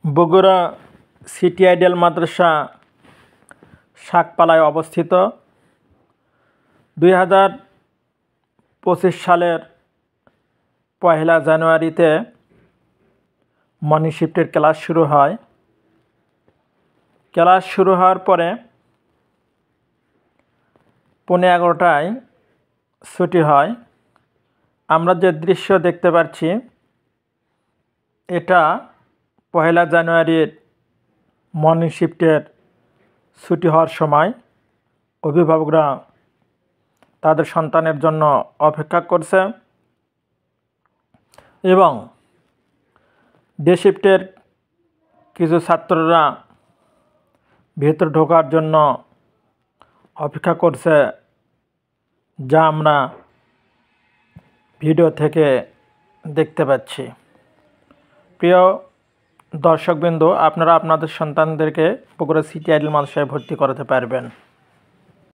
Bogura city ideal মাদ্রাসা শাকপালায় অবস্থিত। 2025 সালের 1 জানুয়ারিতে মর্নিং শিফটের ক্লাস শুরু হয়। ক্লাস শুরু হওয়ার পরে 11:15টায় ছুটি হয়। আমরা যে দৃশ্য দেখতে পাচ্ছি এটা 1 জানুয়ারির মর্নিং শিফটের ছুটি হওয়ার সময় অভিভাবকরা তাদের সন্তানের জন্য অপেক্ষা করছে এবং ডে শিফটের কিছু ছাত্ররা ভেতর ঢোকার জন্য অপেক্ষা করছে, যা আমরা ভিডিও থেকে দেখতে পাচ্ছি। প্রিয় দর্শকবৃন্দ, আপনারা আপনাদের সন্তানদেরকে বগুড়া সিটি আইডিয়াল মাদ্রাসায় ভর্তি করাতে পারবেন।